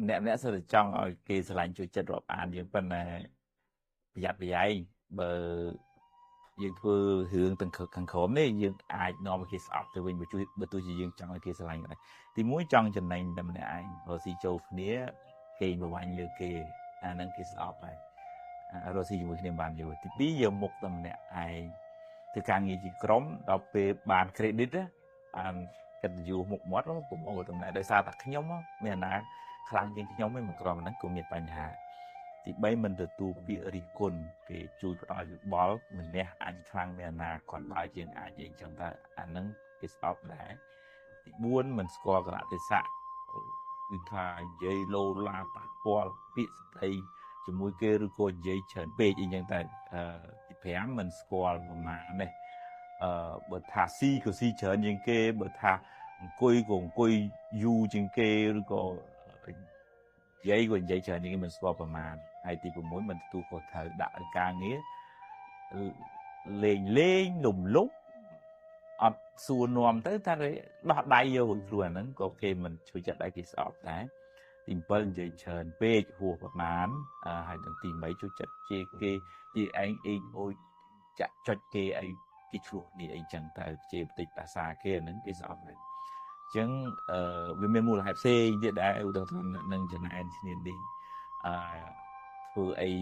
nè sẽ được trong ở kỳ sẽ lạnh chui chết rồi ăn những phần này giặt vậy bờ dương thưa hướng từng khẩn khổm đấy dương ai nó mà khi sọp từ mình bữa tôi chỉ dương trong ở kỳ sẽ lạnh này thì muối trong chân này đầm này ai rồi si châu phía kỳ mà bạn như kỳ nâng kỳ sọp này rồi si dùng cái niềm bàn nhiều thì bây giờ một tầm này ai thì càng nghĩ chỉ crom đọc về bàn credit á cái dù một mót nó cũng ở tầm này đời xa tắc nhóm á mình là khăn trên nhóm mấy một crom nó cũng nhiệtបញ្ហាទី3មិនទទួលពាក្យរិះគន់គេជួយផ្ដល់យោបល់ម្នាក់អញខ្លាំងមានអាណាគាត់បើជាងអាចនិយាយចឹងតើអាហ្នឹងគេស្អប់ដែរទី4មិនស្គាល់កលៈទេសៈគឺថានិយាយលោឡាប៉ះពាល់ពាក្យស្ដីជាមួយគេឬក៏និយាយច្រើនពេកអីចឹងតែទី5មិនស្គាល់ប្រមាណនេះបើថាស៊ីក៏ស៊ីច្រើនជាងគេបើថាអង្គុយក៏អង្គុយយូរជាងគេឬក៏និយាយក៏និយាយច្រើនជាងគេមិនស្គាល់ប្រមាណហើយទី6មិនទទួលខុសត្រូវដាក់ការងារលេងលំលុបអត់សួរនាំទៅថាដោះដៃយករួចខ្លួនហ្នឹងក៏គេមិនជួយចិត្តឲ្យគេស្អប់ដែរទី7និយាយច្រើនពេកហួសប្រមាណហើយទាំងទី8ជួយចិត្តជាគេជាឯងអូយចាក់ចុចគេឲ្យគេឆ្លោះនេះអីចឹងទៅជាបន្តិចភាសាគេហ្នឹងគេស្អប់ហ្នឹងអញ្ចឹងវាមានមូលហេតុផ្សេងទៀតដែរឧទាហរណ៍នឹងចំណែនគ្នានេះធ្វើអី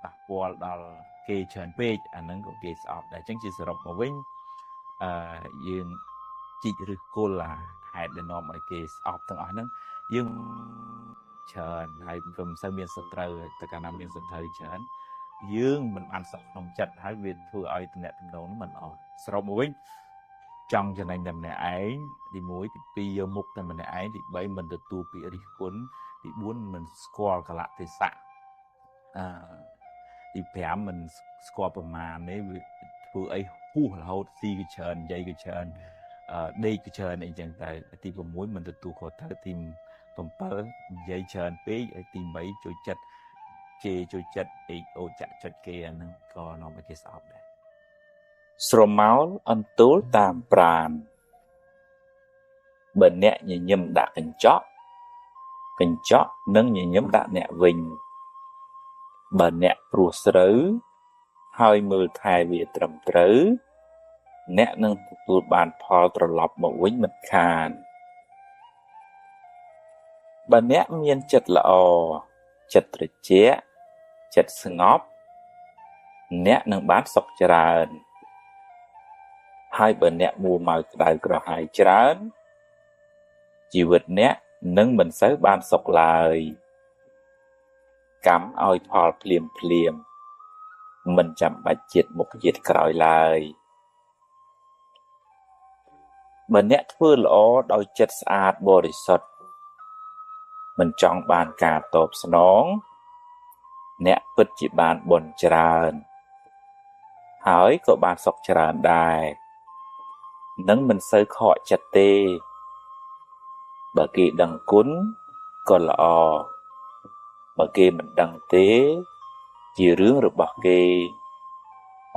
ប៉ះពាល់ដល់គេច្រើនពេកអាហ្នឹងក៏គេស្អប់ដែរអញ្ចឹងជាសរុបមកវិញយើងជីកឬគល់ហេតុដែលនាំឲ្យគេស្អប់ទាំងអស់ហ្នឹងយើងច្រើនហើយមិនសូវមានសត្រូវតែកាលណាមានសត្រូវច្រើនយើងមិនបានសក់ក្នុងចិត្តហើយវាធ្វើឲ្យតំណែងនោះមិនអស់សរុបមកវិញចង់ចំណេញតែម្នាក់ឯងទី1ទី2យកមុខតែម្នាក់ឯងទី3មិនទទួលពាក្យរិះគន់ទី4មិនស្គាល់កលៈទេសៈទី5មិនស្គាល់ប្រមាណនេះវាធ្វើអីហួសរហូតស៊ីក៏ច្រើននិយាយក៏ច្រើនដេកក៏ច្រើនអីចឹងតែទី6មិនទទួលខុសត្រូវទី7និយាយច្រើនពេកហើយទី8ជួយចិត្តជួយចិត្តអូចាក់ចុចគេអាហ្នឹងក៏នាំឲ្យគេស្អប់ដែរស្រមោលអន្ទូលតាមប្រាណបើអ្នកញញឹមដាក់កញ្ចក់នឹងញញឹមដាក់អ្នកវិញបើអ្នកព្រោះស្រូវហើយមើលថែវាត្រឹមត្រូវអ្នកនឹងទទួលបានផលត្រឡប់មកវិញមិនខានបើអ្នកមានចិត្តល្អចិត្តត្រជាក់ចិត្តស្ងប់អ្នកនឹងបានសុខច្រើនហើយបើអ្នកមួម៉ៅក្តៅក្រហាយច្រើនជីវិតអ្នកនឹងមិនសូវបានសុខឡើយកម្មឲ្យផលភ្លាមមិនចាំបាច់ជាតិមុខជាតិក្រោយឡើយបើអ្នកធ្វើល្អដោយចិត្តស្អាតបរិសុទ្ធមិនចង់បានការតបស្នងអ្នកពិតជាបានបុណ្យច្រើនហើយក៏បានសុខច្រើនដែរនឹងមិនសូវខកចិត្តទេបើគេដឹងគុណក៏ល្អបើគេមិនដឹងទេជារឿងរបស់គេ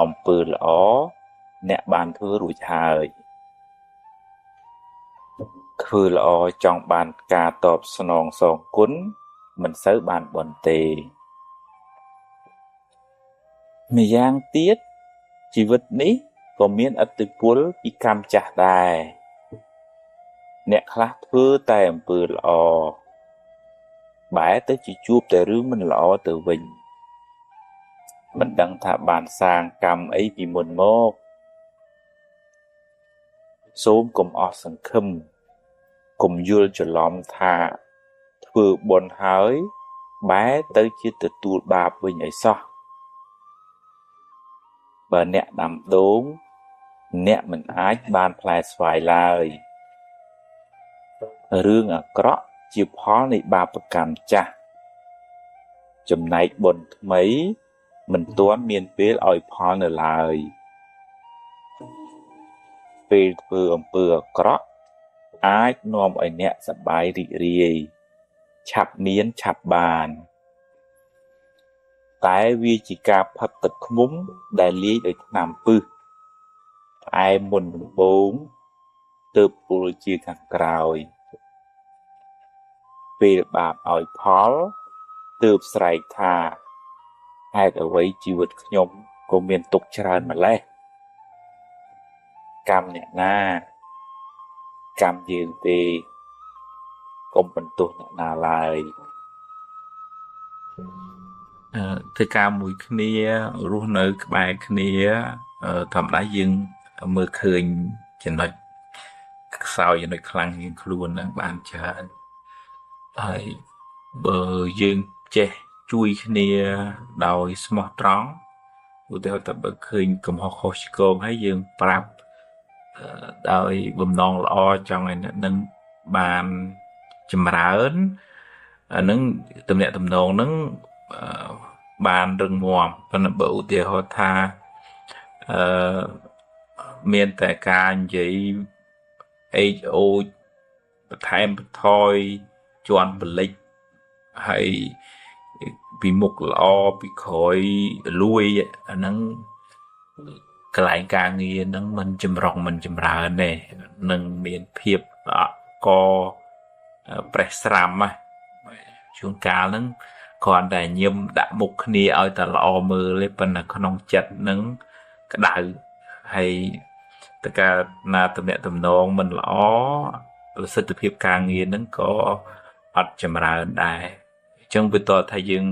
អំពើល្អអ្នកបានធ្វើរួចហើយធ្វើល្អចង់បានការតបស្នងសងគុណមិនសូវបានបុណ្យទេម្យ៉ាងទៀតជីវិតនេះក៏មានឥទ្ធិពលពីកម្មចាស់ដែរអ្នកខ្លះធ្វើតែអំពើល្អបែរទៅជាជួបតែរឿងមិនល្អទៅវិញមិនដឹងថាបានសាងកម្មអីពីមុនមកសូមកុំអស់សង្ឃឹមកុំយល់ច្រឡំថាធ្វើបុណ្យហើយបែរទៅជាទទួលបាបវិញអីសោះបើអ្នកដាំដូងអ្នកមិនអាចបានផ្លែស្វាយឡើយរឿងអាក្រក់ជាផលនៃបាបកម្មចាស់ចំណែកបុណ្យថ្មីមិនទាន់មានពេលឲ្យផលនៅឡើយពេលធ្វើអំពើអាក្រក់អាចនាំឲ្យអ្នកសប្បាយរីករាយឆាប់មានឆាប់បានតែវាជាការផឹកទឹកឃ្មុំដែលលាយដោយថ្នាំពឹសផ្អែមមុនដំបូងទើបពុលជាខាងក្រោយ ពេលបាបឲ្យផលទើបស្រែកថាហេតុអ្វីជីវិតខ្ញុំក៏មានទុកច្រើនម្ល៉េះកម្មអ្នកណាកម្មយើងទេកុំបន្ទោសអ្នកណាឡើយធ្វើការមួយគ្នារស់នៅក្បែរគ្នាធម្មតាយើងមើលឃើញចំណុចខ្សោយចំណុចខ្លាំងជាងខ្លួនហ្នឹងបានច្រើនហើយបើយើងចេះជួយគ្នាដោយស្មោះត្រង់ឧទាហរណ៍ថាបើឃើញកំហុសខុសឆ្គងហើយយើងប្រាប់ដោយបំណងល្អចង់ឲ្យអ្នកនឹងបានចម្រើនអានឹងទំនាក់ទំនងនឹងបានរឹងមាំប៉ុន្តែបើឧទាហរណ៍ថាមានតែការនិយាយអេចអូចបន្ថែមបន្ថយជន់បលិចហើយពីមុខល្អពីក្រោយលួយអាហ្នឹងកន្លែងការងារហ្នឹងมันចម្រុងมันចម្រើនទេនឹងមានភាពកប្រេះស្រាំជួនកាលហ្នឹងគ្រាន់តែញឹមដាក់មុខគ្នាឲ្យតែល្អមើលទេប៉ុន្តែក្នុងចិត្តហ្នឹងក្តៅហើយតើកាលណាតំណែងតំណងមិនល្អប្រសិទ្ធភាពការងារហ្នឹងក៏អត់ចម្រើនដែរអញ្ចឹងវាតថាយើង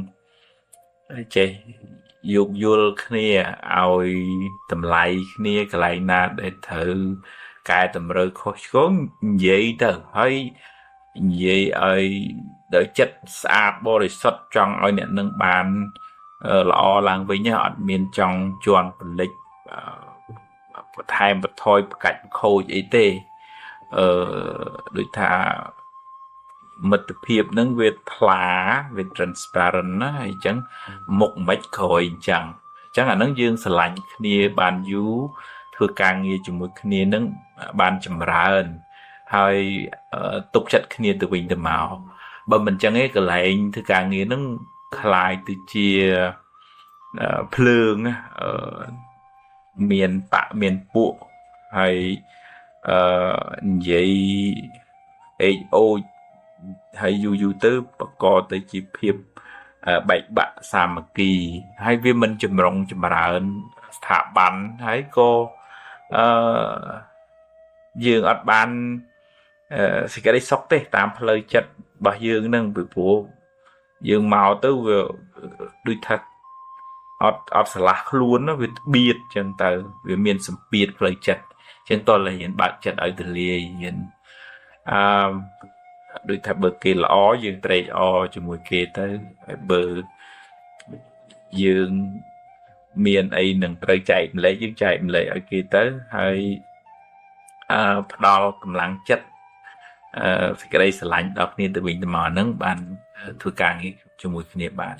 ចេះយោគយល់គ្នាឲ្យតម្លៃគ្នាកន្លែងណាដែលត្រូវកែតម្រូវខុសឆ្គងនិយាយទៅហើយនិយាយឲ្យដោយចិត្តស្អាតបរិសុទ្ធចង់ឲ្យអ្នកនឹងបានល្អឡើងវិញអត់មានចង់ជន់ពលិចបន្ថែមបន្ថយប្រកាច់ខូចអីទេដូចថាមិត្តភាពហ្នឹងវាថ្លាវា transparent ណាអញ្ចឹងមុខមិនក្រោយអញ្ចឹងអាហ្នឹងយើងស្រឡាញ់គ្នាបានយូរធ្វើការងារជាមួយគ្នាហ្នឹងបានចម្រើនហើយទុកចិត្តគ្នាទៅវិញទៅមកបើមិនអញ្ចឹងឯងកន្លែងធ្វើការងារហ្នឹងคล้ายទៅជាភ្លើងមានបៈមានពួកហើយនិយាយអេចអូចហើយយូរទៅបង្កទៅជាភាពបែកបាក់សាមគ្គីហើយវាមិនចម្រុងចម្រើនស្ថាប័នហើយក៏យើងអត់បានសេចក្តីសុខទេតាមផ្លូវចិត្តរបស់យើងនឹងពីព្រោះយើងមកទៅវាដូចថាអត់ឆ្លាស់ខ្លួនវាបៀតចឹងទៅវាមានសម្ពាធផ្លូវចិត្តចឹងតើយើងបើកចិត្តឲ្យទលាយយើងដូចថាបើគេល្អយើងត្រេកអរជាមួយគេទៅហើយបើយើងមានអីនឹងត្រូវចែកម្លែកយើងចែកម្លែកឲ្យគេទៅហើយផ្ដល់កម្លាំងចិត្តសេចក្តីស្រឡាញ់ដល់គ្នាទៅវិញទៅមកហ្នឹងបានធ្វើការងារជាមួយគ្នាបាន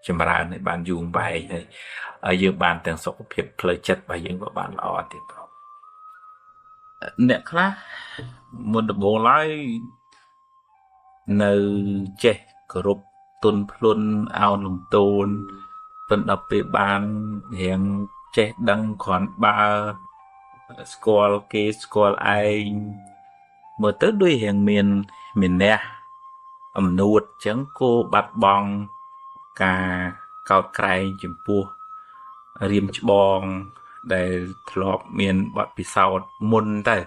ចម្រើនឲ្យបានយូរវែងហើយយើងបានទាំងសុខភាពផ្លូវចិត្តរបស់យើងក៏បានល្អទៀតផងអ្នកខ្លះមុនដំបូងឡើយនៅចេះគោរពទុនភ្លុនអោនលំទោនប៉ុន្តែដល់ពេលបានរៀងចេះដឹងគ្រាន់បើស្គាល់គេស្គាល់ឯងមើលទៅដូចរៀងមាននះអំនួតអញ្ចឹងគោបាត់បង់ការកោតក្រែងចំពោះរៀមច្បងដែលធ្លាប់មានបទពិសោធន៍មុនទៅ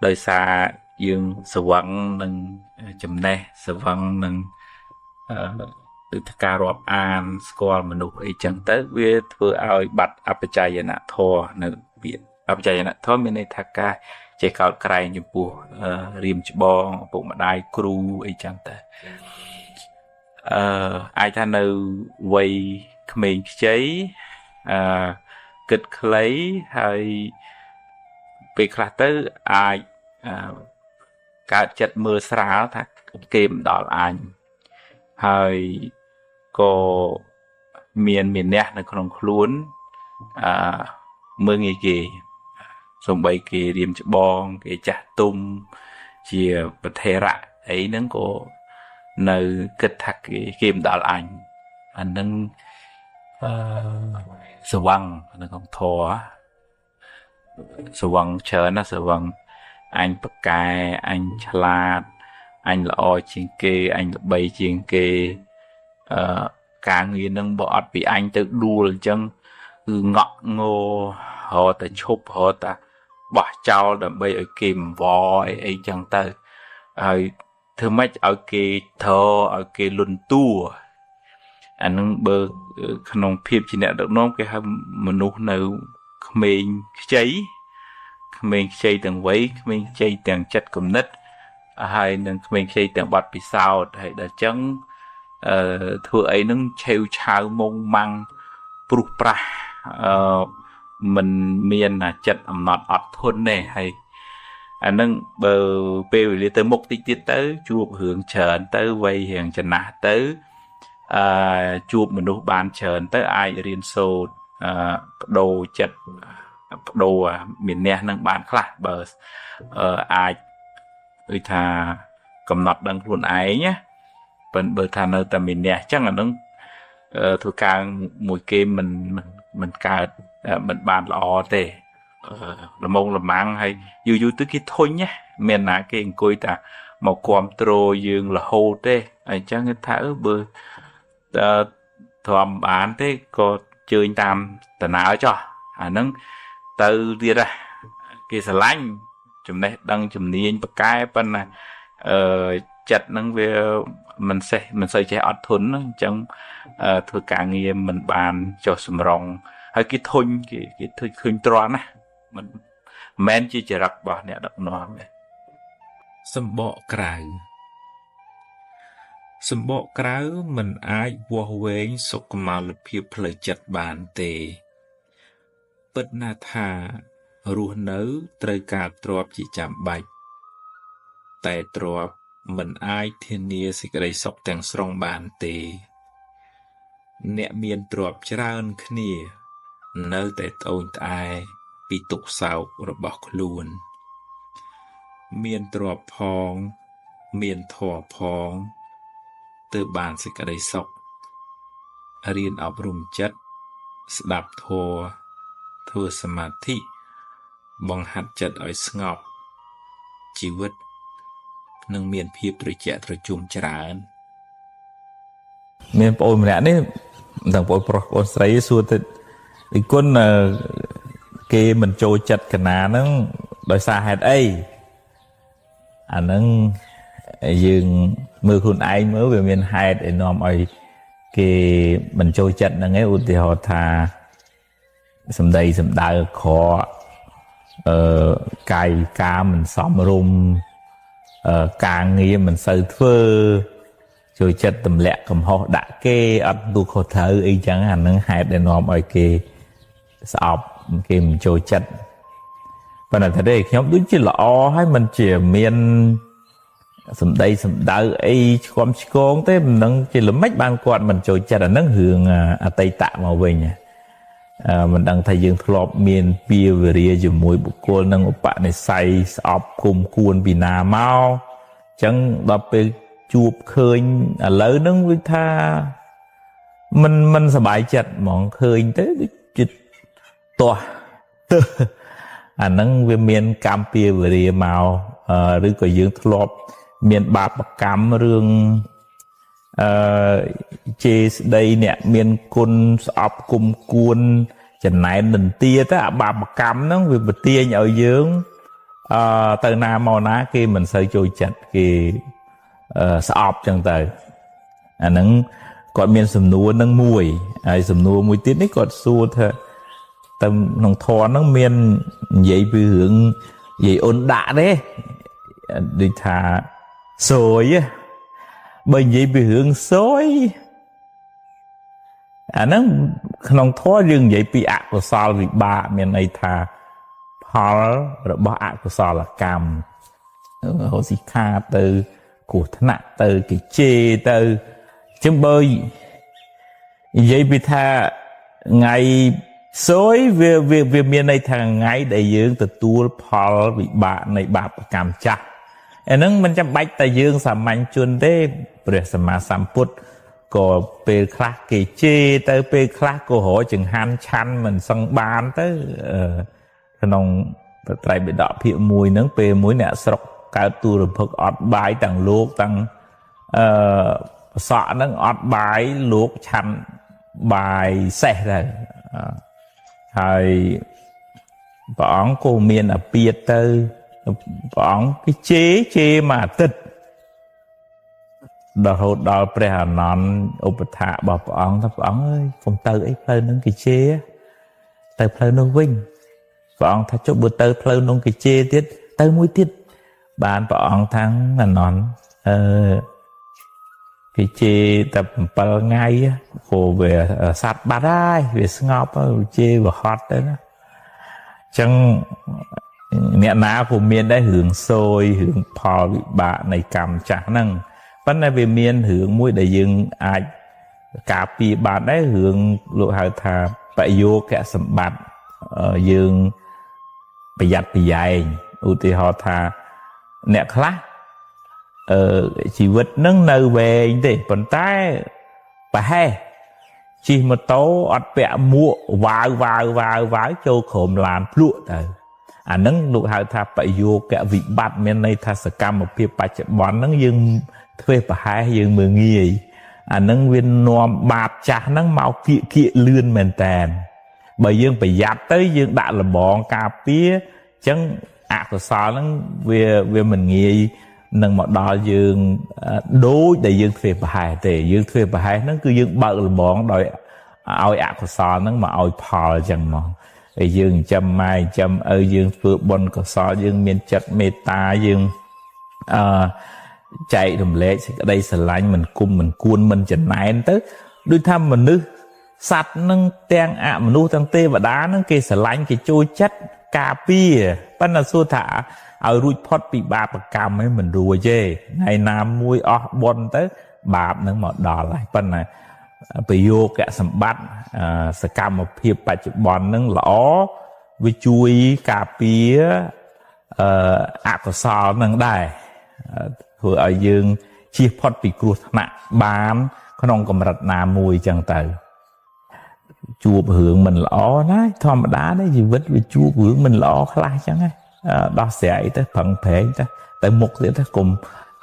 ដោយសារយើងស្វឹងនឹងចំណេះស្វឹងនឹងដូចការរាប់អានស្គាល់មនុស្សអីចឹងទៅវាធ្វើឲ្យបាត់អបជ័យនធម៌នៅពាក្យអបជ័យនធម៌មានន័យថាការចេះកោតក្រែងចំពោះរៀមច្បងឪពុកម្ដាយគ្រូអីចឹងទៅអាចថានៅវ័យក្មេងខ្ចីគិតខ្លីហើយពេលខ្លះទៅអាចកើតចិត្តមើលស្រាលថាគេមិនដល់អញហើយក៏មានអ្នកនៅក្នុងខ្លួនមើងងាយគេសំបីគេរៀមច្បងគេចាស់ទុំជាប្រធេរៈអីហ្នឹងក៏នៅគិតថាគេមិនដល់អញអាហ្នឹងស្វឹងនៅក្នុងធម៌ស្វឹងច្រើនណាស់ស្វឹងអញប្រកែអញឆ្លាត anh lọ chiên kê anh là bay chiên kê cả người nâng bọt vì anh tự đua chân ngọ ngô họ ta chụp họ ta bỏ trao đầm bay ở kìm vò ấy chẳng ta thứ mấy ở kê thơ ở kê luân tu anh nâng bơ khăn phim chỉ nè được nôm cái mình nụ nấu mình cháy từng vấy mình cháy từng chất cầm nít hay nâng mình cháy từng bọt bị sao hay đã chẳng thừa ấy nâng treo chào mông măng bụt pra mình miền là chất ẩm nọt ọt thôn này hay anh nâng bờ bê về tới mục tích tiết tới chụp hướng trần tới vây hiện trần nạ tới chụp mình đủ bàn trần tới ai riêng sô đồ chất đồ miền nè nâng bàn khác bờ ai người ta cầm nọt đăng luôn ấy nhé bờ thà nơi ta miền nè chắc là nâng thuộc càng mùi kê mình cả mình bàn lọ tề là mong là mang hay dù dù tới cái thôi nhé miền nà cái coi ta màu quam trô dương là hô tê ai chắc người thở bơ thòm bán thế có chơi tam tờ nào cho nâng từ đi ra cái xà lanh chùm này đăng chùm niên bậc cái bên này chặt nâng về mình xây chế ọt thun trong thừa cả người mình bàn cho sầm rong hay cái thun cái thun tròn á mình men chỉ rắc bỏ nè đập nó sầm bọ cào mình ai vô vén sọc mà lập hiệp lời chặt bàn tề bất na thà ruột nớ trời cả trọp chỉ chạm bạch tại trọp mình ai thiên nia sẽ cái sọc tàng song bàn tề nẹ miền trọp trơn khnia nơi tại ôn tai bị tục sào rồi bọc luôn miền trọp phong miền thọ phong từ bàn sẽ cái sọc riêng áp rùm chất đạp thua samadhi bằng hạt chất ở ngọc chỉ vứt nâng miền phiếp rồi chạy rồi chùm tràn miền ôn mẹ này thằng bố ôn sấy xua thì con kia mình trôi chặt cái ná nó đòi xa hạt ấy nó dừng mưa khuôn anh mới về miền hai để nòm ấy kia mình trôi chặt nó nghe thì họ thà sầm đầy sầm đại khó cài cá mình xóm rung càng nghe mình sơi thưa trôi chặt tầm lẹ cầm họ đã kê ấp tu khó thở ấy chẳng hạn nó hai để nòm ấy kia sọp kia mình trôi chặt và là thế đây nhóm đúng chỉ lọ hay mình chỉ miền sầm đây sầm đại ấy con con thế mình đang chỉ là mấy ban quạt mình trôi chặt là nó hưởng tây tạ màu về nhỉ mình đang thấy dương thọp miền bia về rìa dùng mùi bột cồn đang ở bạn này say sọp cùng cuốn bị nà mau chẳng đọc về chụp khơi lớn nó với tha mình sẽ bài chặt món khơi tới cái to nâng về miền cam bia về rìa màu rồi có dương thọp miền bạc cam rương chế đây nè miền côn sọp cùng cuốn chẳng này đừng tia tới bạc cam nó vì bật tia nhậu dưỡng từ nào màu ná kia mình sẽ trôi chặt kia sọp chẳng tới nâng còn miền sầm núa nâng mùi sầm núa mùi tiết đấy còn xua thôi tầm nông thọ nó miền vậy vì hướng vậy ôn đạ đấy đi thả sôi á bởi vậy bị hướng sôi nó không thoát riêng vậy bị ác của sao vì ba miền này thà phá rồi bỏ ác của sao là cam họ sẽ kha từ của thân nặng từ cái chê từ chứ bởi vậy bị thà ngày sôi về miền này thà ngày để dưỡng từ tua phá vì ba này ba cam chắc nâng mình chăm bách ta dương sàm mạnh chuôn thế bởi sàm mà sàm phút có bê khắc kỳ chê tới bê khắc cô hỏi chừng han chăn mình sân bán tới nông tại bị đọ phía mùi nâng bê mùi nẹ sọc កើតទូរភឹកអត់បាយទាំងលោកទាំងប្រសក់ហ្នឹងអត់បាយលោកឆាន់បាយសេះទៅហើយព្រះអង្គក៏មានអាពាធទៅព្រះអង្គគេជេរមួយអាទិត្យរហូតដល់ព្រះអានន្ទឧបថារបស់ព្រះអង្គថាព្រះអង្គអើយកុំទៅអីផ្លូវហ្នឹងគេជេរទៅផ្លូវនោះវិញព្រះអង្គថាចុះបើទៅផ្លូវនោះគេជេរទៀតទៅមួយទៀតបានព្រះអង្គថាអានន្ទគេជេរតែ7ថ្ងៃព្រោះវាសត្វបាត់ហើយវាស្ងប់ហើយជេរវាហត់ទៅណាអញ្ចឹងអ្នកណាក៏មានដែររឿងសោយរឿងផលវិបាកនៃកម្មចាស់ហ្នឹងប៉ុន្តែវាមានរឿងមួយដែលយើងអាចការពារបានដែររឿងលោកហៅថាបយោគៈសម្បត្តិយើងប្រយ័ត្នប្រយែងឧទាហរណ៍ថាអ្នកខ្លះជីវិតនឹងនៅវែងទេប៉ុន្តែប្រហែលជិះម៉ូតូអត់ពាក់មួកវាវចូលក្រុមឡានភ្លក់ទៅអាហ្នឹងលោកហៅថាបយោគៈវិបត្តិមានន័យថាសកម្មភាពបច្ចុប្បន្នហ្នឹងយើងធ្វើប្រហែលយើងមើងងាយអាហ្នឹងវានាំបាបចាស់ហ្នឹងមកគៀកលឿនមែនតើបើយើងប្រយ័ត្នទៅយើងដាក់លបងការពារអញ្ចឹងអកុសលហ្នឹងវាមិនងាយនឹងមកដល់យើងដូចដែលយើងធ្វើប្រហែលទេយើងធ្វើប្រហែលហ្នឹងគឺយើងបើកលបងដោយឲ្យអកុសលហ្នឹងមកឲ្យផលអញ្ចឹងមកហើយយើងចិញ្ចឹមម៉ែចិញ្ចឹមឪយើងធ្វើបុណ្យកុសលយើងមានចិត្តមេត្តាយើងចែករំលែកសេចក្តីស្រឡាញ់មិនគុំមិនគួនមិនចំណែនទៅដូចថាមនុស្សសត្វនឹងទាំងអមនុស្សទាំងទេវតានឹងគេស្រឡាញ់គេចូលចិត្តការពារប៉ុន្តែសួរថាឲ្យរួចផុតពីបាបកម្មឯងមិនរួចទេថ្ងៃណាមួយអស់បុណ្យទៅបាបនឹងមកដល់ហើយប៉ុន្តែប្រយោគៈសម្បត្តិសកម្មភាពបច្ចុប្បន្ននឹងល្អវាជួយការពារអកុសលនឹងដែរធ្វើឲ្យយើងជៀសផុតពីគ្រោះថ្នាក់បានក្នុងកម្រិតណាមួយចឹងទៅជួបរឿងមិនល្អណាធម្មតាទេជីវិតវាជួបរឿងមិនល្អខ្លះចឹងហ៎ដោះស្រាយទៅប្រឹងប្រែងទៅមុខទៀតទៅកុំ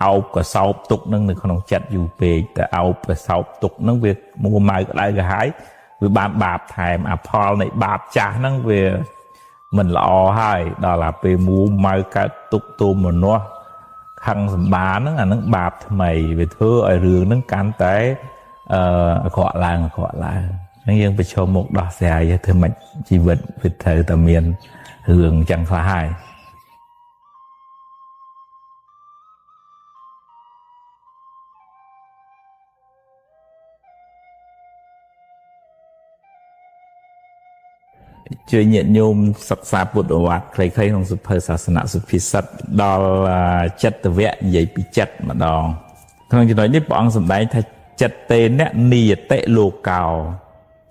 អោបកសោបទុកនឹងនៅក្នុងចិត្តយូរពេកតែអោបកសោបទុកនឹងវាមួម៉ៅក្តៅក្រហាយវាបានបាបថែមអាផលនៃបាបចាស់ហ្នឹងវាមិនល្អហើយដល់អាពេលមួម៉ៅកើតទុកទោមនោះខឹងសម្បាហ្នឹងអាហ្នឹងបាបថ្មីវាធ្វើឲ្យរឿងហ្នឹងកាន់តែអាក្រក់ឡើងហ្នឹងយើងប្រឈមមុខដោះស្រាយធ្វើម៉េចជីវិតវាត្រូវតែមានរឿងចឹងខ្លះហើយជួយញាតិញោមសិក្សាពុទ្ធវត្តខ្លីៗក្នុងសភៅសាសនៈសុភិសិទ្ធដល់ចិត្តវៈនិយាយពីចិត្តម្ដងក្នុងចំណុចនេះព្រះអង្គសម្ដែងថាចិត្តទេអ្នកនិយតិលោកោ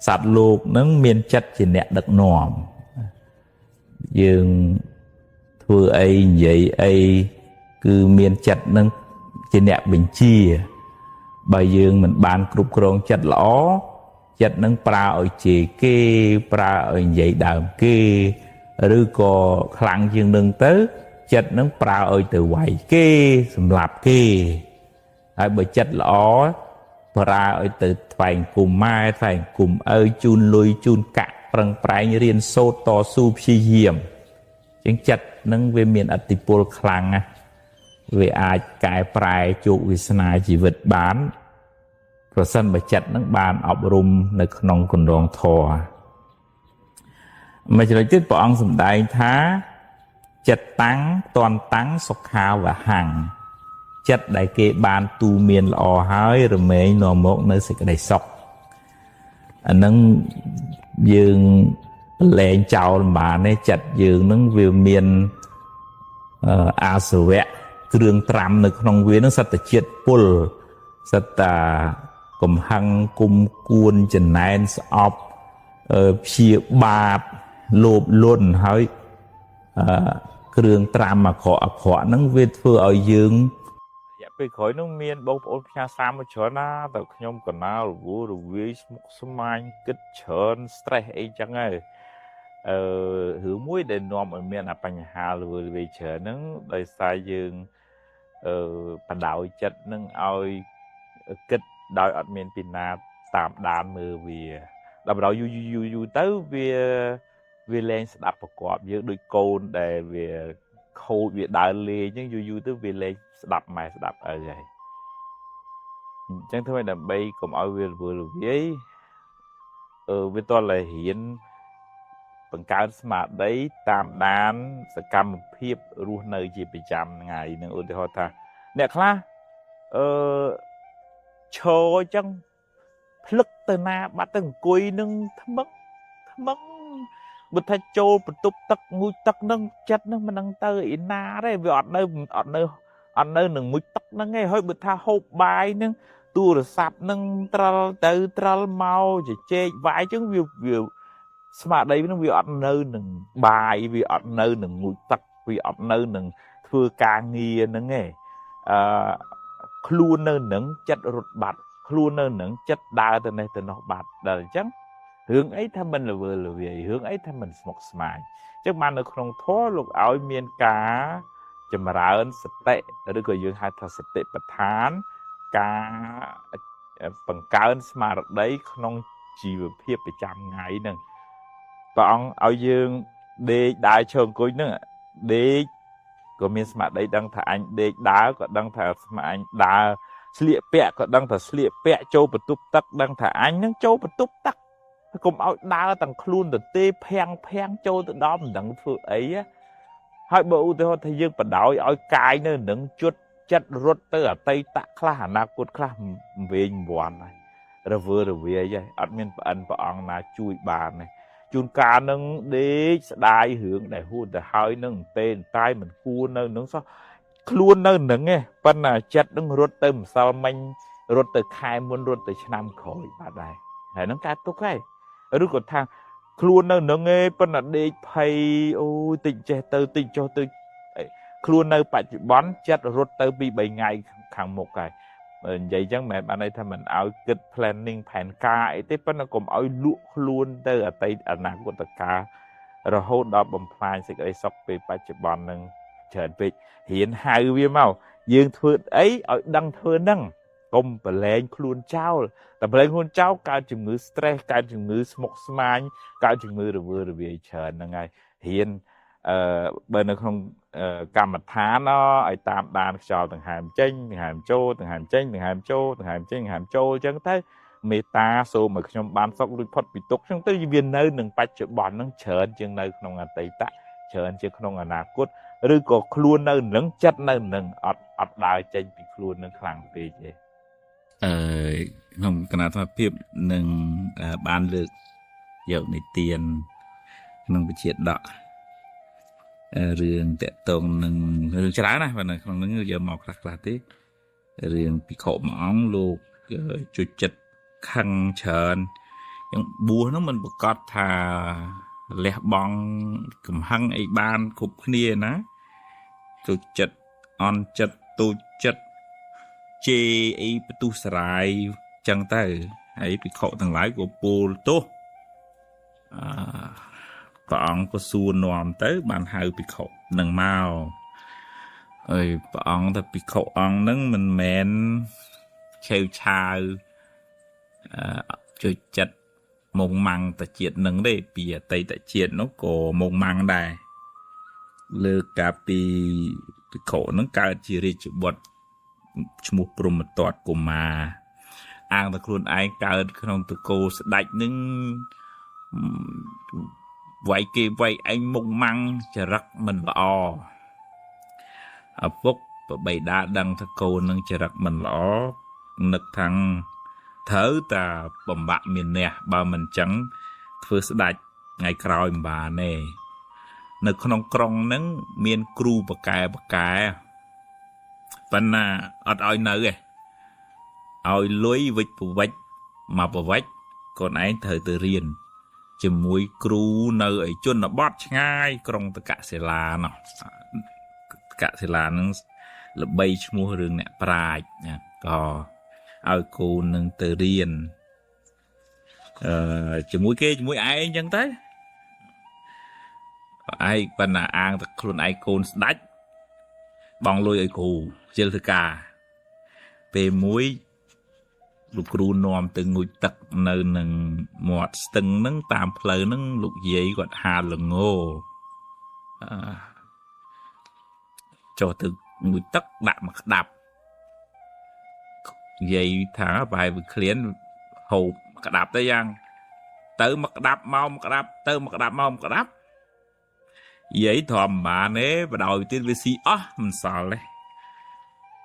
សត្វលោកនឹងមានចិត្តជាអ្នកដឹកនាំយើងធ្វើអីនិយាយអីគឺមានចិត្តនឹងជាអ្នកបញ្ជាបើយើងមិនបានគ្រប់គ្រងចិត្តល្អចិត្តនឹងប្រើឲ្យជេរគេប្រើឲ្យនិយាយដើមគេឬក៏ខ្លាំងជាងនឹងទៅចិត្តនឹងប្រើឲ្យទៅវាយគេសម្លាប់គេហើយបើចិត្តល្អប្រើឲ្យទៅថ្វាយគុំម៉ែថ្វាយគុំឪជូនលុយជូនកាក់ប្រឹងប្រែងរៀនសូត្រតស៊ូព្យាយាមជាងចិត្តនឹងវាមានឥទ្ធិពលខ្លាំងណាស់វាអាចកែប្រែជោគវាសនាជីវិតបានប្រសិនបើចិត្តនឹងបានអប់រំនៅក្នុងគន្លងធម៌មួយចំណុចទៀតព្រះអង្គសម្ដែងថាចិត្តតាំងតន់តាំងសុខាវហੰចិត្តដែលគេបានទូមានល្អហើយរមែងនាំមកនៅសេចក្តីសុខអានឹងយើងលែងចោលមិនបានទេចិត្តយើងនឹងវាមានអាសវៈគ្រឿងត្រាំនៅក្នុងវានឹងសត្វជាតិពុលសត្វកំហឹងគុំគួនចំណែនស្អប់ព្យាបាទលោភលន់ហើយគ្រឿងត្រាំអាក្រក់ហ្នឹងវាធ្វើឲ្យយើងរយៈពេលក្រោយនោះមានបងប្អូនផ្ញើសារមកច្រើនណាតែខ្ញុំកណាលរវើរវាយស្មុគស្មាញគិតច្រើន stress អីចឹងហើយ hướng mũi để nòm ở miền bánh hà rồi về chờ nâng đời sai dương bản đạo chất nâng oi kích đòi ở miền Pin Na tạm đàn mơ vì đầm đầu yu tới vì lên đạpประกอบ giữa đôi côn để về khâu về đại lê nhưng yu tới vì lên đạp mày đạp ở vậy chẳng thôi là bây cũng ở vừa với với tôi là hiện bằng cao smart đấy tạm đàn sẽ cầm phiếp ruột nơi chỉ bị chạm ngày nữa ôn thì họ ta nè khá cho chẳng phức từ na bắt từng cùi nâng thấm mất bữa thay trâu bữa tụt tắc mũi tắc nâng chất nâng mà nâng tơ ý na đấy vì ở nơi nâng mũi tắc nâng nghe hơi bữa thay hộp bài nâng tua rồi sạp nâng tral mau chỉ chê vài chứng việc smart đấy nó vì ở nơi nâng bài vì ở nơi nâng mũi tắc vì ở nơi nâng thưa ca nghi nâng nghe luôn nơi nâng chất rụt bạch luôn nơi nâng chất đa từ này từ nó bạch đời chẳng hướng ấy tham mình là vừa là vì hướng ấy tham mình một smart chắc mà nó không thua lục áo miền cá chầm ra ơn sạch tệ rồi có dương hai thằng sạch tệ bạch thán cá bằng cá ơn smart đấy không chỉ vừa phía bị chạm ngày nè còn áo dương để đại trường cuối nữa để có miền smart đấy đang thà anh để đá có đang thà smart anh đá sliệp pẹ có đang thà sliệp pẹ châu bật túc tắc đang thà anh đang châu bật túc tắc cùng áo đá tầng khuôn từ tê phèn châu từ đó mình đằng phượng ấy á hai bộ thì họ thấy dương bật đảo áo cài nơi nâng chút chất rốt tới ở tây tạ khla hà na cốt khla về buồn này rồi vừa về vậy admin ẩn và ông là chui bàn này chun cá nâng để đại hướng để hôn để hai nâng tên tai mình cua nâng nâng sao luôn nâng nâng nghe phần là chất nâng rốt tới một sao manh rốt tới khai muốn rốt tới năm khỏi bà này hãy nâng cá tốt cái ở lúc còn thang luôn nâng nâng nghe phần là để phải ôi tình trẻ từ tình cho tôi luôn nơi bạch bón chất rốt tới bị 7 ngày khẳng một cái vậy chẳng mẹ bạn ấy thằng mình áo kịch planning phản ca ấy thế nó cũng áo lụa luôn tới ở tây ở nắng của tất cả rồi hôn đó bầm phai sẽ cái sọc về bạch bón nâng trở về hiện hai viên màu dương thưa ấy ở đăng thưa nâng cùng bờ lên luôn trao tập lên luôn trao cao chừng ngữ stress cao chừng ngữ smoke smile cao chừng ngữ rồi vừa về chờ nâng ngày hiện bên nó không cầm mặt thá nó ở tạm đàn cho từng hàm chênh từng hàm châu từng hàm chênh từng hàm châu từng hàm chênh hàm châu chẳng thấy meta số mà trong ban sóc được phát bị tục trong tới viên nơi đừng bạch chợ bọn nó chờ chừng nơi không là tây tạ chờ chừng không là nà cốt rồi có luôn nơi nâng chất nơi nâng ọt đài chênh bị luôn nâng khẳng về vậy không cần là phép nâng ban lực dạo này tiền nâng bị triệt đọ riêng tệ tông nâng riêng trái này và này không nâng giờ mọc là thế riêng bị khổ mỏng luộc chuột chật khăn trơn những bùa nó mình có thà lẹ bong cầm hăng ấy ban cục nia ná chuột chật on chật tu chật chê ấy tu sài chân tay ấy bị khổ thằng lái của bồ tô bọn có xua nòm tới bàn hào bị khổ nâng mau rồi bọn ta bị khổ ông nâng mình mẹn kheo chào chơi chật mông măng ta chiết nâng đây bìa tây ta chiết nó có mông măng đây lơ cà bị khổ nâng cao chỉ rì chữ bọt một bùm tọt của mà ăn ta khuôn ai cao không tụi cô sẽ đạch nâng vậy kì vậy anh mông măng chả rắc mình lõ ở phúc và bày đá đăng thơ cô nâng chả rắc mình lõ nực thằng thớ ta bầm bạc miền nè bà mình chẳng thưa sẽ đạch ngày khói bà nè nực không krong nâng miền kru bà kè phần là ọt oi nở kìa oi lối vịch bà vách mà bà vách còn anh thời từ riêng chỉ mũi kru nơi ấy chôn nó bót ngay trong tất cả sẽ là nó cả sẽ là nó là bay mua rừng nè prai nha có ao cô nâng từ riêng chỉ mũi kia chỉ mũi ai chẳng tới ai bên là an thật luôn ai côn đách bong lôi ai cù chơi thứ cả về muối lục cừu nòm từ ngụy tật nơi nằng mọt từng nâng tạm phơi nâng lục giấy gọi hà lừng ngô cho từ ngụy tật đạp giấy thả bài vừa client hộp đạp tới giang tới mặc đạp mau mặc đạp tới mặc đạp mau mặc đạp giấy thòm bà nế và đòi tiên vi si mình sợ嘞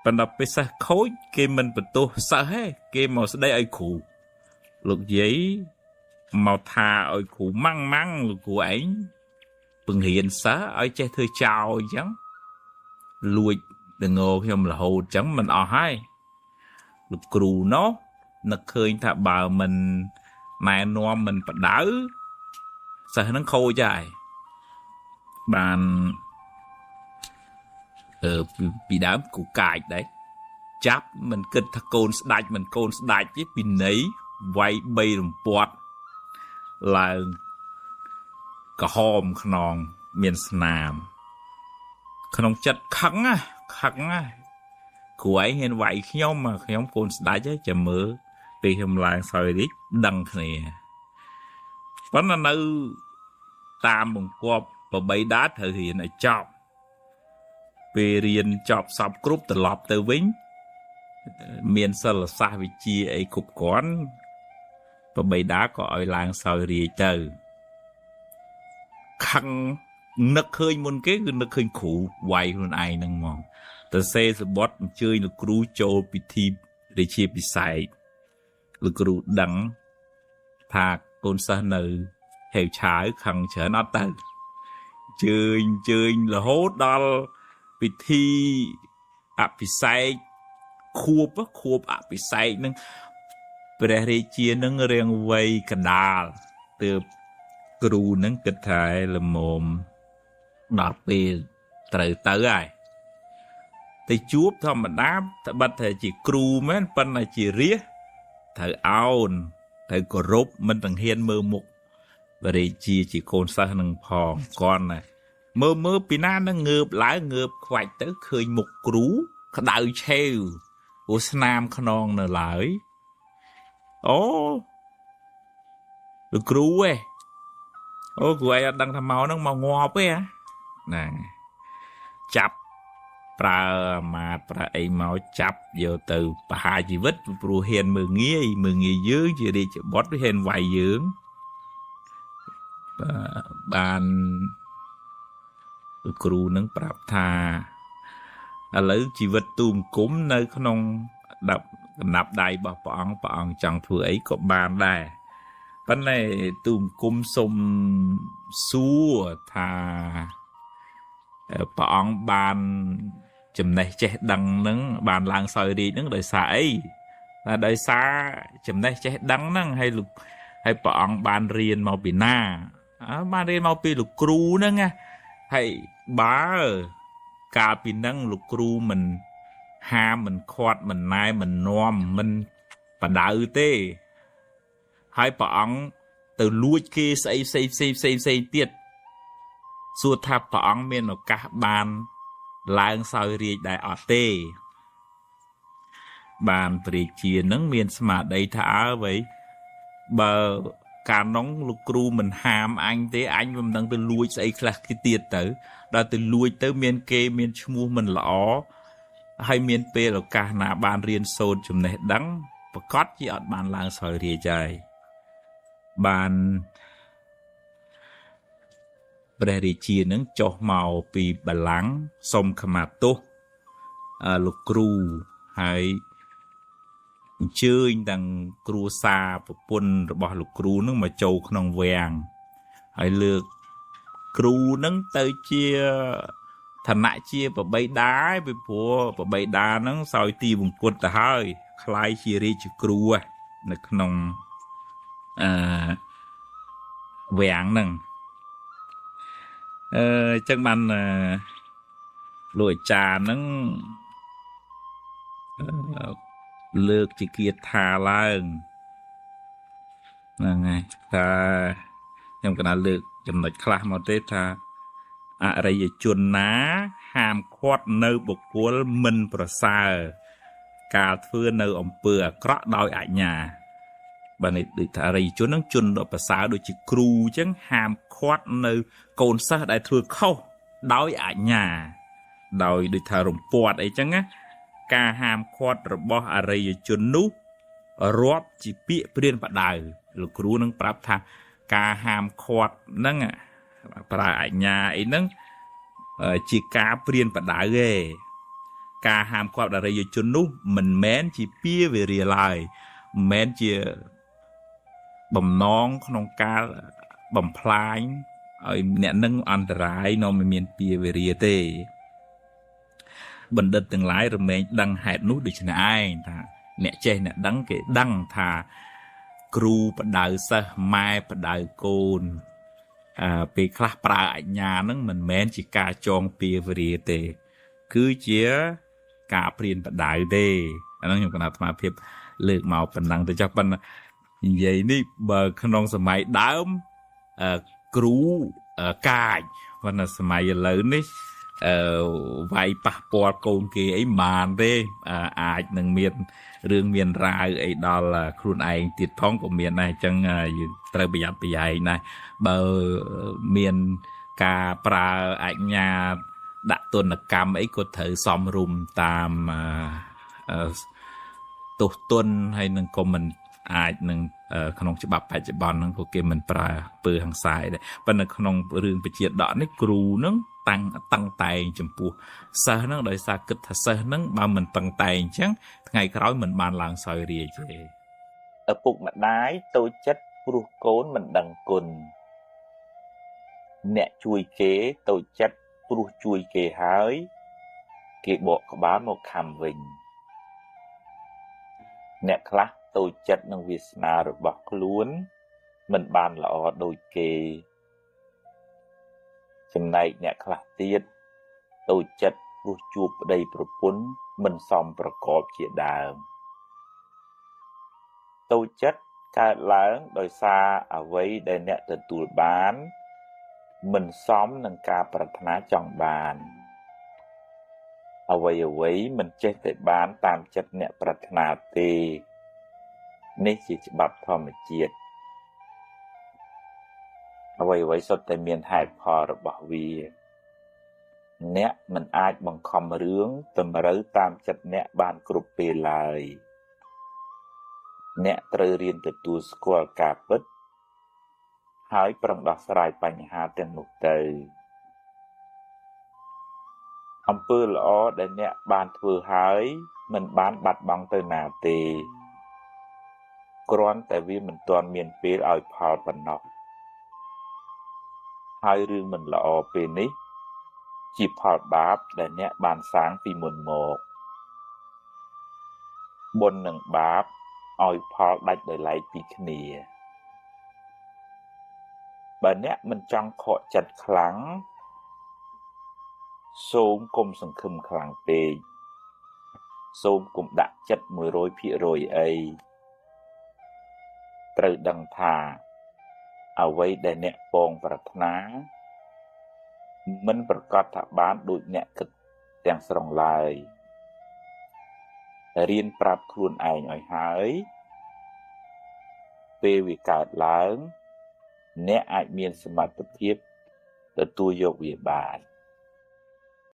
bạn đọc bây giờ khối kia mình bật tô sợ hết kia màu đây ai cụ lục giấy màu thà ai cụ măng măng lục cụ ấy bừng hiện sớ ai che thưa chào chẳng lùi đừng ngô không là hồ chẳng mình ở hai lục cừu nó khơi thà bà mình mẹ noa mình phải đỡ sợ nó khô dài bạn bị đám củ cải đấy chắp mình kinh thà côn đạch chứ bị nấy vay bay đồng bọt là cả hòm khnon miền Nam khnon chất khắng á của ấy hiện vậy nhóm mà nhóm côn đạch chứ chả mơ vì hôm làng soi đi đăng này vẫn là nơi tam bằng cọp và bay đá thể hiện ở chọc về riêng chọc sắp group từ lọp từ vĩnh miền sơ là xa vị chia ấy cục quán và bay đá có ở làng soi rìa chờ khăn nực khơi môn kế cứ nực khơi khủ quay hơn ai năng mong từ xe sẽ bót chơi là cú châu bị thi để chia bị sai lực cừu đắng thạc côn sa nừ heo trái khăn chở nó tới chơi là hốt đó bị thi bị say khuộp bị say nâng bè rì chia nâng riêng vây cả đà từ cừu nâng kịch thái là mồm đọt bì tới ai thì chuốc thôi mà đáp ta bắt thầy chỉ cừu mấy phần là chỉ riết thầy ao thầy có rốt mình thằng hiên mơ mục và để chỉ côn sa nâng phò con này mơ pina nó ngợp khoạch tới khơi mục cú đợi treo của Nam Khnon nè lại được cú ấy của ai đang tham màu nó màu ngọt ấy nè chập pra ấy màu chập giờ từ hai chỉ vết pro hiền mừng nghỉ dưới chỉ đi chỉ bót với hiền vài dưỡng bàn cừu nâng prap tha lấy chỉ vật tùm cúm nơi không đập nạp đầy bảo bọn chẳng thừa ấy có bàn đây vấn này tùm cúm xôm xua thà bọn bàn chùm này chết đăng nâng bàn làng sợi đi nâng đời xa ấy là đời xa chùm này chết đăng nâng hay bọn bàn riêng màu bị na bàn riêng màu bị lục cừu nâng hay bá cả bị nâng lục cừu mình ha mình khoát mình nai mình nom mình và đợi tê hai bọn từ lùi kia xây tiết xua tháp bọn miền ở cả bàn làng soi riêng đại ở tê bàn bề chia nâng miền mà đây thả vậy bờ cả nóng lục cừu mình hàm anh thế anh mình đang từ lùi xây là cái tiệt tới đã từ lùi tới miền kê miền mua mình lõ hay miền pê là cả nà bàn riêng sôn chùm này đắng và cót chỉ ở bàn làng soi riêng trời bàn bề chia nâng cho màu bị bà lắng sông khăm tô lục cừu hay chơi đằng cừu xa và pun bỏ lục cừu nâng mà trâu không vàng hay lược cừu nâng tới chia thành nại chia và bay đá với phố và bay đá nâng soi tì vùng quật ta hơi khai chia đi chữ cừu nè không vàng nâng chân bàn lùi trà nâng lược chỉ kia thà lên là ngày ta nhằm cái nào lược chấm nói khá mà tết ta អរិយជនណាហាមឃាត់នៅបុគ្គលមិនប្រសើរការធ្វើនៅអំពើអាក្រក់ដោយអាជ្ញាបាទនេះដូចថាអរិយជននឹងជនដ៏ប្រសើរដូចជាគ្រូអញ្ចឹងហាមឃាត់នៅកូនសិស្សដែលធ្វើខុសដោយអាជ្ញាដោយដូចថារំពាត់អីចឹងណាការហាមឃាត់របស់អរិយជននោះរាប់ជាពាក្យព្រានបដៅលោកគ្រូនឹងប្រាប់ថាការហាមឃាត់ហ្នឹងប្រើអាជ្ញាអីហ្នឹងជាការព្រានបដៅទេការហាមឃាត់អរិយជននោះមិនមែនជាពាវេរាឡើយមិនមែនជាបំណងក្នុងការបំផ្លាញឲ្យអ្នកនឹងអន្តរាយនាំឲ្យមានពាវេរាទេបណ្ឌិតទាំងឡាយរមែងដឹងហេតុនោះដូច្នេះឯងថាអ្នកចេះអ្នកដឹងគេដឹងថាគ្រូបដៅសិស្សម៉ែបដៅកូនពេលខ្លះប្រើអាជ្ញាហ្នឹងមិនមែនជាការចងពាវេរាទេគឺជាការព្រានបដៅទេអាហ្នឹងខ្ញុំគណៈអាត្មាភាពលើកមកប៉ុណ្ណឹងទៅចុះប៉ុន្តែនិយាយនេះបើក្នុងសម័យដើមគ្រូកាចប៉ុន្តែសម័យឥឡូវនេះវាយប៉ះពាល់កូនគេអីមិនបានទេអាចនឹងមានរឿងមានរាវអីដល់ខ្លួនឯងទៀតផងក៏មានដែរអញ្ចឹងយើងត្រូវប្រយ័ត្នប្រយែងដែរបើមានការប្រើអាជ្ញាដាក់ទណ្ឌកម្មអីក៏ត្រូវសមរម្យតាមទោសទណ្ឌហើយនឹងក៏មិនអាចនឹងក្នុងច្បាប់បច្ចុប្បន្នហ្នឹងក៏គេមិនប្រើពើហិង្សាដែរប៉ុន្តែក្នុងរឿងបជាដកនេះគ្រូហ្នឹងតាំងតែងចំពោះសិស្សហ្នឹងដោយសារគិតថាសិស្សហ្នឹងបើមិនតាំងតែងអញ្ចឹងថ្ងៃក្រោយមិនបានឡើងសោយរាជទេឪពុកម្ដាយតូចចិត្តព្រោះកូនមិនដឹងគុណអ្នកជួយគេតូចចិត្តព្រោះជួយគេហើយគេបកក្បាលមកខំវិញអ្នកខ្លះតូចចិត្តនឹងវាសនារបស់ខ្លួនមិនបានល្អដូចគេចំណែកអ្នកខ្លះទៀតតូចចិត្តព្រោះជួបប្តីប្រពន្ធមិនសមប្រកបជាដើមតូចចិត្តកើតឡើងដោយសារអ្វីដែលអ្នកទទួលបានមិនសមនឹងការប្រាថ្នាចង់បានអ្វីមិនចេះតែបានតាមចិត្តអ្នកប្រាថ្នាទេនេះជាច្បាប់ធម្មជាតិអ្វីសុទ្ធតែមានហេតុផលរបស់វាអ្នកមិនអាចបង្ខំរឿងតម្រូវតាមចិត្តអ្នកបានគ្រប់ពេលឡើយអ្នកត្រូវរៀនទទួលស្គាល់ការពិតហើយប្រឹងដោះស្រាយបញ្ហាទាំងនោះទៅអំពើល្អដែលអ្នកបានធ្វើហើយមិនបានបាត់បង់ទៅណាទេគ្រាន់តែវាមិនទាន់មានពេលឲ្យផលប៉ុណ្ណោះហើយរឿងមិនល្អពេលនេះជាផលបាបដែលអ្នកបានសាងពីមុនមកបុណ្យនិងបាបឲ្យផលដាច់ដោយឡែកពីគ្នាបើអ្នកមិនចង់ខកចិត្តខ្លាំងសូមកុំសង្ឃឹមខ្លាំងពេកសូមកុំដាក់ចិត្ត 100% អីត្រូវដឹងថាអ្វីដែលអ្នកពងប្រាថ្នាមិនប្រកាសថាបានដូចអ្នកគិតទាំងស្រុងឡើយរៀនប្រាប់ខ្លួនឯងឲ្យហើយពេលវាកើតឡើងអ្នកអាចមានសមត្ថភាពទទួលយកវាបាន